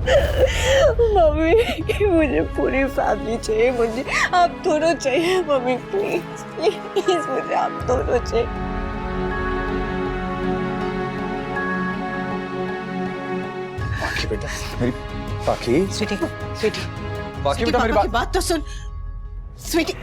Mummy मुझे पूरी family चाहिए, मुझे आप दोनों चाहिए मम्मी, प्लीज प्लीज मुझे आप दोनों चाहिए। पाखी बेटा, मेरी पाखी। स्वीटी, स्वीटी, पाखी बेटा, मेरी बात तो सुन। स्वीटी,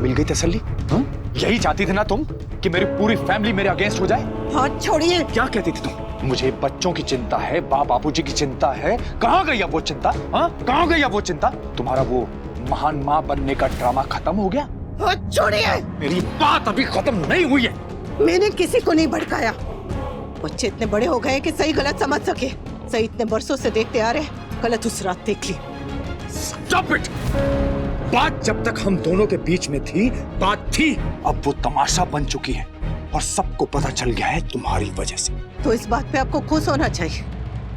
मिल गई तसल्ली? हाँ? यही चाहती थी ना तुम कि मेरी पूरी फैमिली मेरे अगेंस्ट हो जाए? हाथ छोड़िए। क्या कहती थी तुम? मुझे बच्चों की चिंता है, बापूजी की चिंता है। कहाँ गई अब वो चिंता? हाँ, कहाँ गई अब वो चिंता? तुम्हारा वो महान माँ बनने का ड्रामा खत्म हो गया? हाथ छोड़िए। मेरी बात अभी खत्म नहीं हुई है। मैंने किसी को नहीं भड़काया। बच्चे इतने बड़े हो गए कि सही गलत समझ सके। सही इतने बरसों से देखते आ रहे, गलत उस रात देख ली। Stop it! बात जब तक हम दोनों के बीच में थी, बात थी। अब वो तमाशा बन चुकी है और सबको पता चल गया है तुम्हारी वजह से। तो इस बात पे आपको खुश होना चाहिए।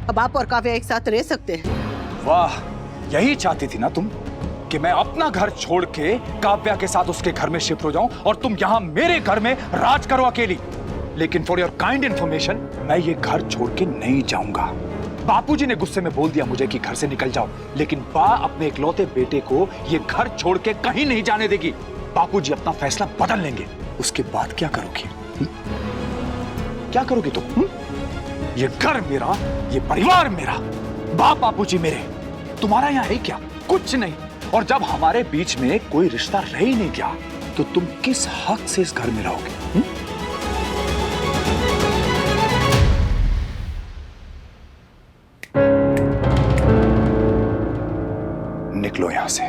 अब आप और काव्या एक साथ रह सकते हैं। वाह, यही चाहती थी ना तुम कि मैं अपना घर छोड़ के काव्या के साथ उसके घर में शिफ्ट हो जाऊं और तुम यहाँ मेरे घर में राज करो अकेली। लेकिन फॉर योर काइंड इन्फॉर्मेशन, मैं ये घर छोड़ के नहीं जाऊंगा। बापूजी ने गुस्से में बोल दिया मुझे कि घर से निकल जाओ, लेकिन बा अपने इकलौते बेटे को ये घर छोड़ के कहीं नहीं जाने देगी। बापूजी अपना फैसला बदल लेंगे। उसके बाद क्या करोगी? क्या करोगी तुम? ये घर मेरा, ये परिवार मेरा, बापूजी मेरे, तुम्हारा यहाँ है क्या? कुछ नहीं। और जब हमारे बीच में कोई रिश्ता रह ही नहीं गया, तो तुम किस हक से इस घर में रहोगे? निकलो यहां से।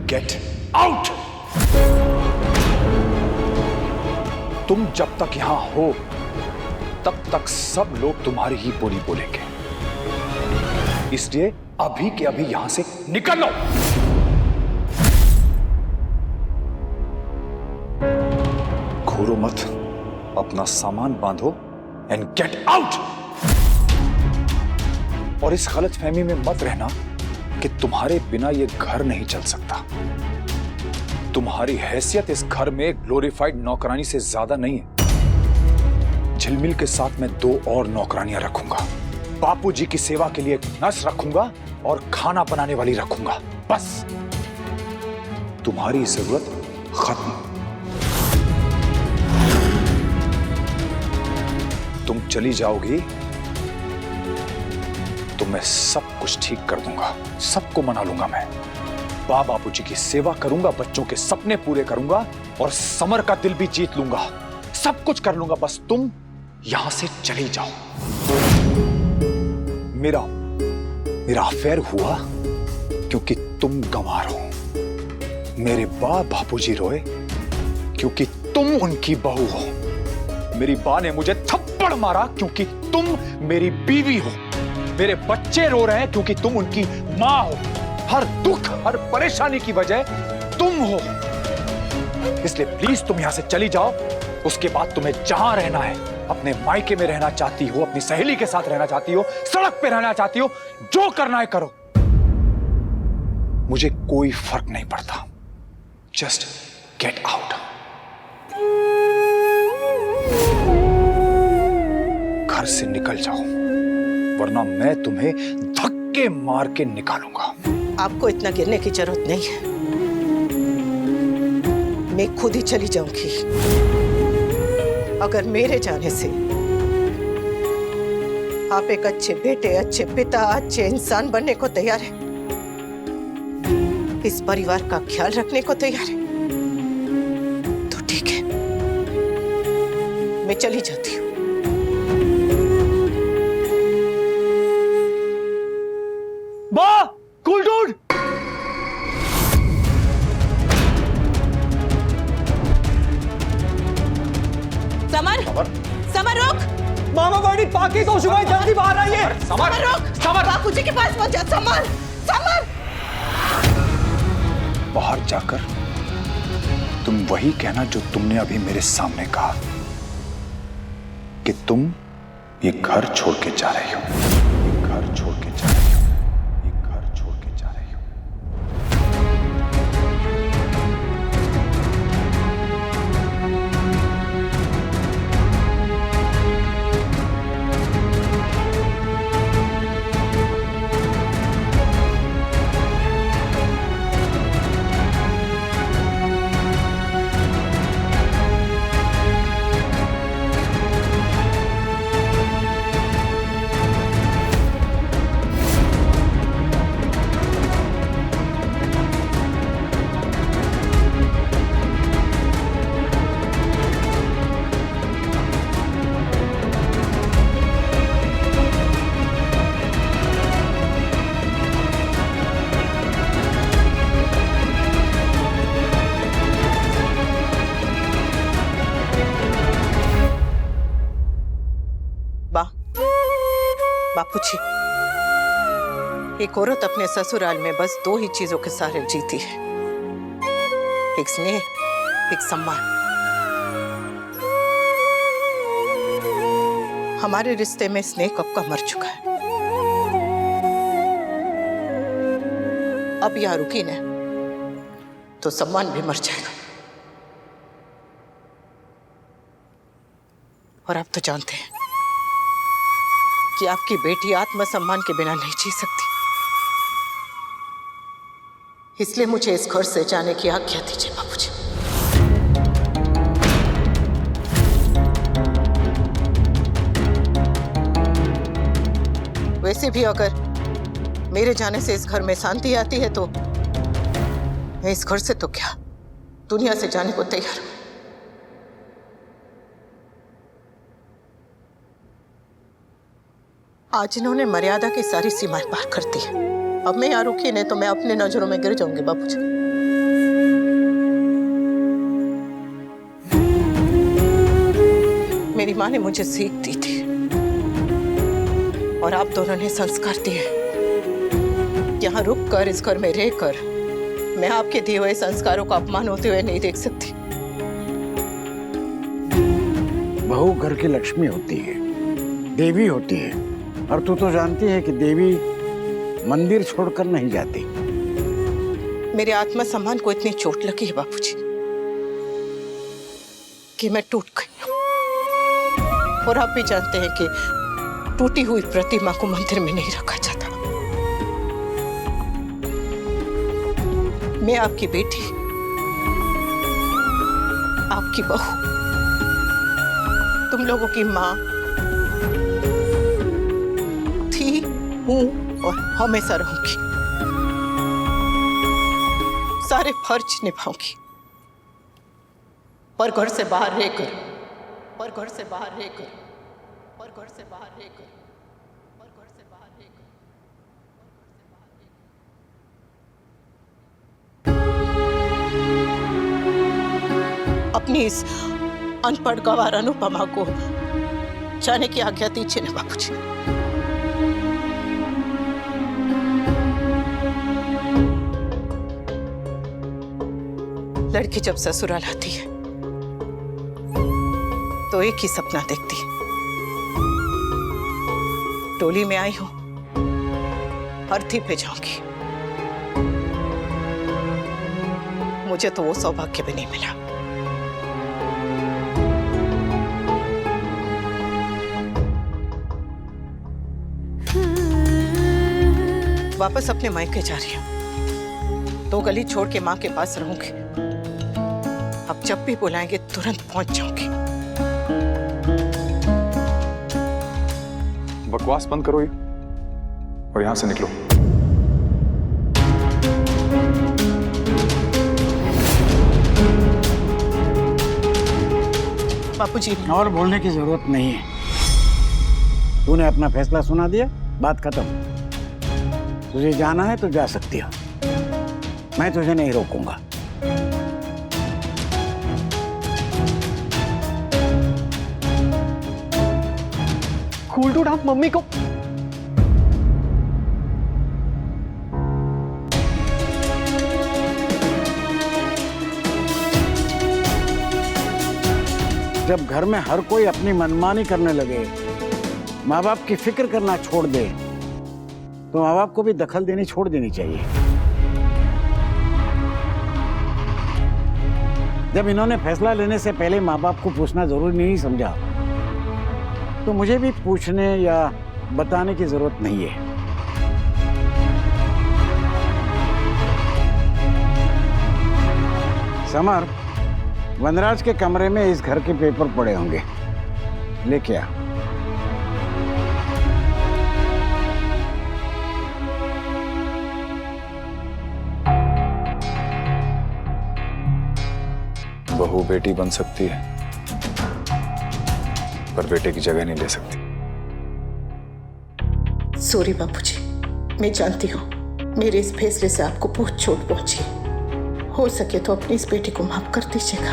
Get out. तुम जब तक यहां हो, तब तक सब लोग तुम्हारी ही बोली बोलेंगे। इसलिए अभी के अभी यहां से निकल लो। घूरो मत, अपना सामान बांधो एंड गेट आउट। और इस गलतफहमी में मत रहना कि तुम्हारे बिना ये घर नहीं चल सकता। तुम्हारी हैसियत इस घर में ग्लोरीफाइड नौकरानी से ज्यादा नहीं है। झिलमिल के साथ मैं 2 और नौकरानियां रखूंगा। बापूजी की सेवा के लिए एक नर्स रखूंगा और खाना बनाने वाली रखूंगा। बस तुम्हारी जरूरत खत्म। तुम चली जाओगी तो मैं सब कुछ ठीक कर दूंगा, सबको मना लूंगा। मैं बापूजी की सेवा करूंगा, बच्चों के सपने पूरे करूंगा और समर का दिल भी जीत लूंगा। सब कुछ कर लूंगा, बस तुम यहां से चली जाओ। मेरा अफेयर हुआ क्योंकि तुम गंवार हो। मेरे बापूजी रोए क्योंकि तुम उनकी बहू हो। मेरी बा ने मुझे थप्पड़ मारा क्योंकि तुम मेरी बीवी हो। मेरे बच्चे रो रहे हैं क्योंकि तुम उनकी मां हो। हर दुख, हर परेशानी की वजह तुम हो। इसलिए प्लीज तुम यहां से चली जाओ। उसके बाद तुम्हें जहां रहना है, अपने मायके में रहना चाहती हो, अपनी सहेली के साथ रहना चाहती हो, सड़क पे रहना चाहती हो, जो करना है करो। मुझे कोई फर्क नहीं पड़ता। Just get out. घर से निकल जाओ, वरना मैं तुम्हें धक्के मार के निकालूंगा। आपको इतना गिरने की जरूरत नहीं है। मैं खुद ही चली जाऊंगी। अगर मेरे जाने से आप एक अच्छे बेटे, अच्छे पिता, अच्छे इंसान बनने को तैयार है, इस परिवार का ख्याल रखने को तैयार है, तो ठीक है, मैं चली जाती हूँ। कूल डूड, समर, समर रुक। मामा बड़ी पाकी को शुभाई जल्दी बाहर आइए। समर रुक। समर, बापूजी के पास मत जा। Summer, summer. बाहर जाकर तुम वही कहना जो तुमने अभी मेरे सामने कहा कि तुम ये घर छोड़ के जा रही हो। ये घर छोड़ के जा रही हो। ये घर छोड़ के जा रही हो। बापूजी, एक औरत अपने ससुराल में बस 2 ही चीजों के सहारे जीती है, एक स्नेह, एक सम्मान। हमारे रिश्ते में स्नेह कब का मर चुका है। अब यहाँ रुकी न तो सम्मान भी मर जाएगा। और आप तो जानते हैं कि आपकी बेटी आत्मसम्मान के बिना नहीं जी सकती, इसलिए मुझे इस घर से जाने की आज्ञा दीजिए बाबूजी। वैसे भी अगर मेरे जाने से इस घर में शांति आती है तो मैं इस घर से तो क्या दुनिया से जाने को तैयार हूं। आज इन्होंने मर्यादा की सारी सीमाएं पार कर दी है। अब मैं यहाँ रुकी नहीं तो मैं अपने नजरों में गिर जाऊंगी बाबूजी। मेरी माँ ने मुझे सीख दी थी और आप दोनों ने संस्कार दिए। यहाँ रुक कर इस घर में रहकर मैं आपके दिए हुए संस्कारों का अपमान होते हुए नहीं देख सकती। बहू घर की लक्ष्मी होती है, देवी होती है, और तू तो जानती है कि देवी मंदिर छोड़कर नहीं जाती। मेरे आत्मसम्मान को इतनी चोट लगी है बापूजी कि मैं टूट गई हूं। और आप भी जानते हैं कि टूटी हुई प्रतिमा को मंदिर में नहीं रखा जाता। मैं आपकी बेटी, आपकी बहू, तुम लोगों की माँ थी, हूं और हमेशा रहूंगी। सारे फर्ज निभाऊंगी, पर घर से बाहर रहकर, पर घर से बाहर रहकर, पर घर से बाहर रहकर, पर घर से बाहर रहकर। अपनी इस अनपढ़ गंवार अनुपमा को जाने की आज्ञा दीजिए ना बाबूजी। लड़की जब ससुराल आती है तो एक ही सपना देखती है, टोली में आई हूं, अर्थी पे जाऊंगी। मुझे तो वो सौभाग्य भी नहीं मिला। वापस अपने मायके जा रही हूं, 2 गली छोड़ के माँ के पास रहूंगी। अब जब भी बुलाएंगे तुरंत पहुंच जाऊंगी। बकवास बंद करो ये और यहां से निकलो। बापूजी, और बोलने की जरूरत नहीं है। तूने अपना फैसला सुना दिया, बात खत्म। तुझे जाना है तो जा सकती हो, मैं तुझे नहीं रोकूंगा। कूल डूड, आप मम्मी को जब घर में हर कोई अपनी मनमानी करने लगे, माँ बाप की फिक्र करना छोड़ दे, तो माँ बाप को भी दखल देनी छोड़ देनी चाहिए। जब इन्होंने फैसला लेने से पहले माँ बाप को पूछना जरूरी नहीं समझा, तो मुझे भी पूछने या बताने की जरूरत नहीं है। समर, वनराज के कमरे में इस घर के पेपर पड़े होंगे, लेके आ। बहू बेटी बन सकती है पर बेटे की जगह नहीं ले सकती। सॉरी बापूजी, मैं जानती हूँ मेरे इस फैसले से आपको बहुत चोट पहुंची। हो सके तो अपनी इस बेटी को माफ कर दीजिएगा।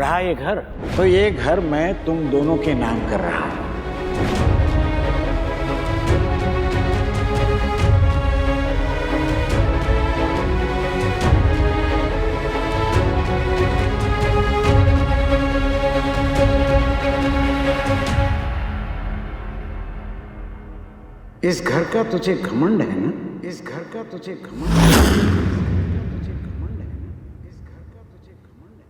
रहा ये घर, तो ये घर मैं तुम दोनों के नाम कर रहा हूं। इस घर का तुझे घमंड है ना? इस घर का तुझे घमंड है ना? तुझे घमंड है ना? इस घर का तुझे घमंड है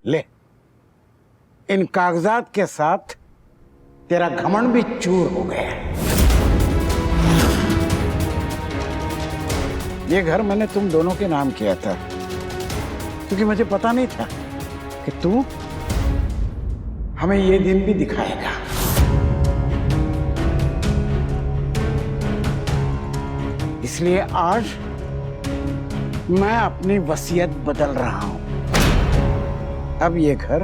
ले, इन कागजात के साथ तेरा घमंड भी चूर हो गया। ये घर मैंने तुम दोनों के नाम किया था क्योंकि मुझे पता नहीं था कि तू हमें ये दिन भी दिखाएगा। इसलिए आज मैं अपनी वसीयत बदल रहा हूं। अब ये घर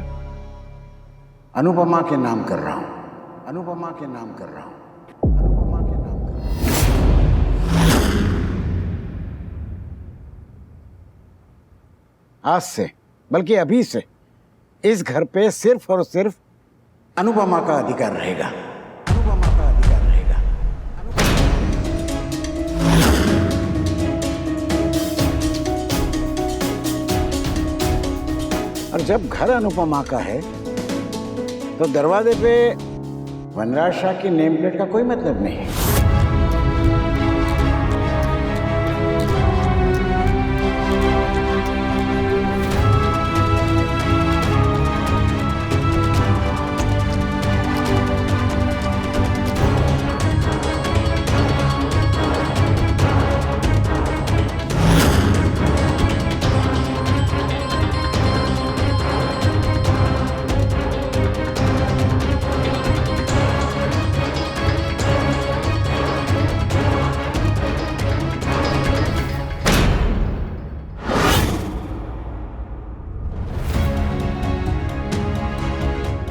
अनुपमा के नाम कर रहा हूं। अनुपमा के नाम कर रहा हूं। अनुपमा के नाम कर रहा हूं। आज से, बल्कि अभी से, इस घर पे सिर्फ और सिर्फ अनुपमा का अधिकार रहेगा। अनुपमा का अधिकार रहेगा। और जब घर अनुपमा का है तो दरवाजे पे वनराज शाह की नेम प्लेट का कोई मतलब नहीं है।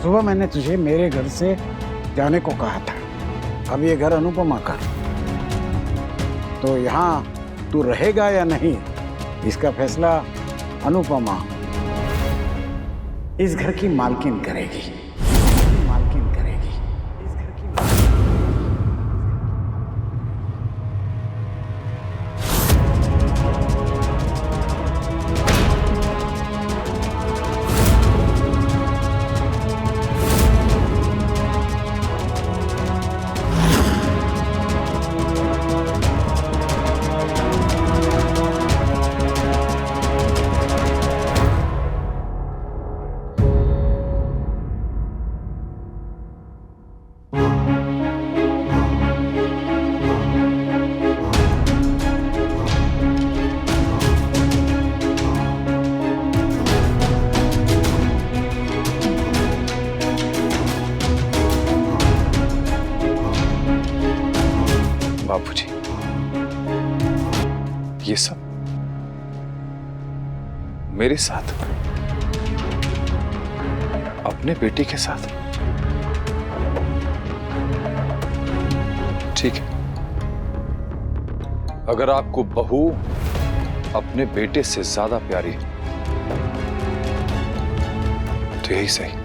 सुबह मैंने तुझे मेरे घर से जाने को कहा था। अब ये घर अनुपमा का, तो यहाँ तू रहेगा या नहीं, इसका फैसला अनुपमा इस घर की मालकिन करेगी। मालकिन करेगी इस घर की बाबूजी, ये सब मेरे साथ, अपने बेटे के साथ। ठीक है, अगर आपको बहू अपने बेटे से ज्यादा प्यारी है तो यही सही।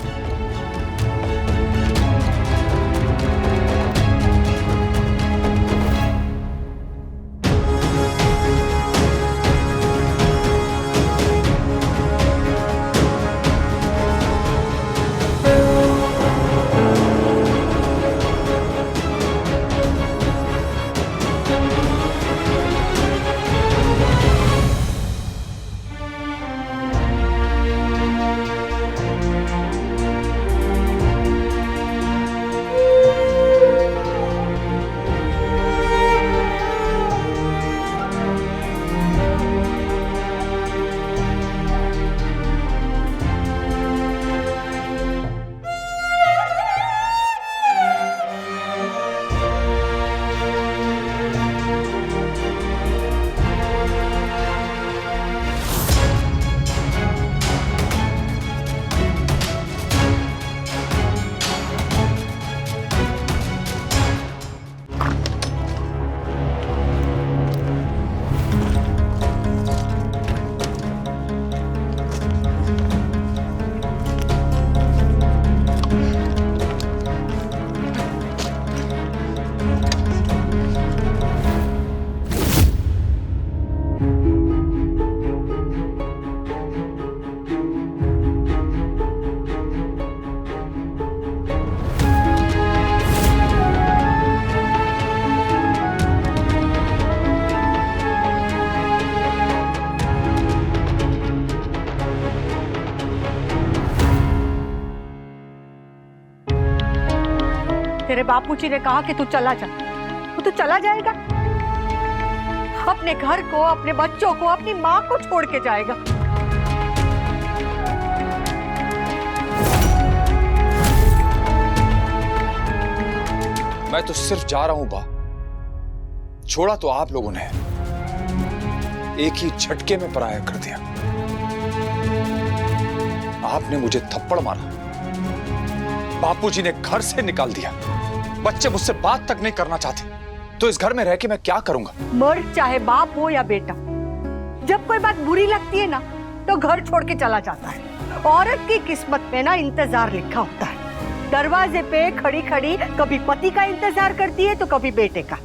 तेरे बापूजी ने कहा कि तू चला जा, तो चला जाएगा? अपने घर को, अपने बच्चों को, अपनी माँ को छोड़ के जाएगा? मैं तो सिर्फ जा रहा हूं बा। छोड़ा तो आप लोगों ने, एक ही झटके में पराया कर दिया। आपने मुझे थप्पड़ मारा, बापूजी ने घर से निकाल दिया, बच्चे मुझसे बात तक नहीं करना चाहते, तो इस घर में रह के मैं क्या करूंगा? मर्द चाहे बाप हो या बेटा, जब कोई बात बुरी लगती है ना तो घर छोड़ के चला जाता है। औरत की किस्मत में ना इंतजार लिखा होता है। दरवाजे पे खड़ी खड़ी कभी पति का इंतजार करती है तो कभी बेटे का।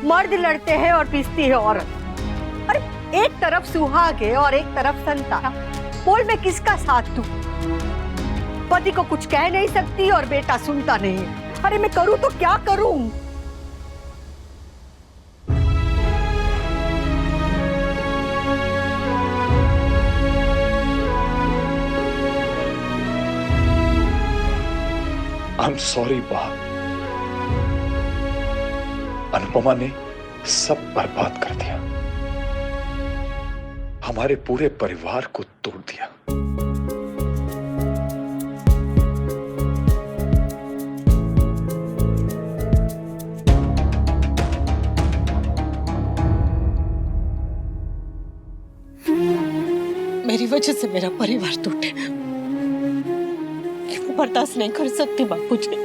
मर्द लड़ते हैं और पीसती है औरत। अरे एक तरफ सुहाग है और एक तरफ संतान, बोल मैं किसका साथ दूं? पति को कुछ कह नहीं सकती और बेटा सुनता नहीं है। अरे मैं करूं तो क्या करूं? I'm sorry बा। अनुपमा ने सब बर्बाद कर दिया, हमारे पूरे परिवार को तोड़ दिया। मेरी वजह से मेरा परिवार टूटे, क्यों बर्दाश्त नहीं कर सकती बापूजी?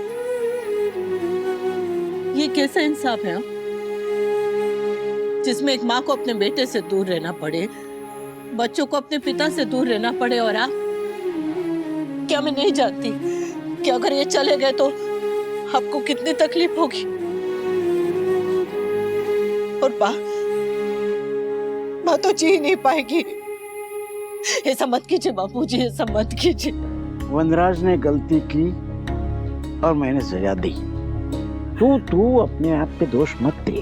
ये कैसा इंसाफ है जिसमें एक माँ को अपने बेटे से दूर रहना पड़े, बच्चों को अपने पिता से दूर रहना पड़े, और आप? क्या मैं नहीं जानती कि अगर ये चले गए तो आपको कितनी तकलीफ होगी? और माँ तो जी नहीं पाएगी। ऐसा मत कीजिए बापूजी, ऐसा मत कीजिए। वनराज ने गलती की और मैंने सजा दी। तू अपने आप पे दोष मत दे,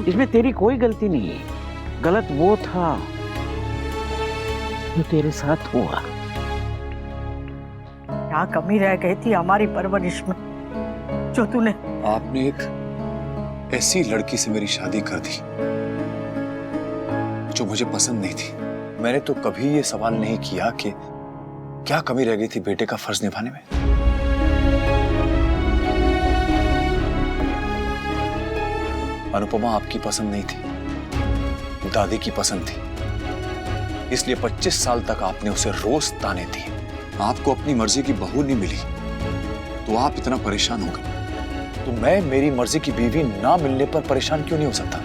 इसमें तेरी कोई गलती नहीं है। गलत वो था जो तेरे साथ हुआ। क्या कमी रह गई थी हमारी परवरिश में जो तूने? आपने एक ऐसी लड़की से मेरी शादी कर दी जो मुझे पसंद नहीं थी। मैंने तो कभी ये सवाल नहीं किया कि क्या कमी रह गई थी बेटे का फर्ज निभाने में। अनुपमा आपकी पसंद नहीं थी, दादी की पसंद थी, इसलिए 25 साल तक आपने उसे रोज ताने दिए। आपको अपनी मर्जी की बहू नहीं मिली तो आप इतना परेशान हो गए, तो मैं मेरी मर्जी की बीवी ना मिलने पर परेशान क्यों नहीं हो सकता?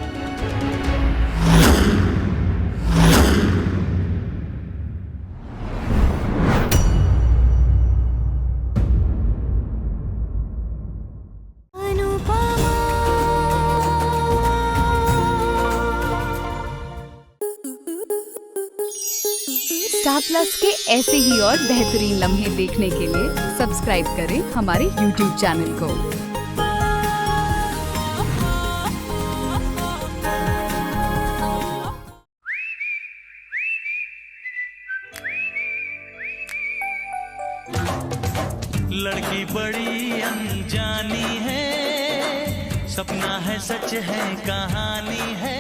स्टार प्लस के ऐसे ही और बेहतरीन लम्हे देखने के लिए सब्सक्राइब करें हमारे YouTube चैनल को। लड़की बड़ी अनजानी है, सपना है सच है कहानी है।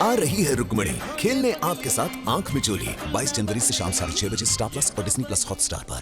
आ रही है रुक्मणी खेलने आपके साथ आंख मिचोली 22 जनवरी से शाम 6:30 बजे स्टार प्लस और डिज्नी प्लस हॉटस्टार पर।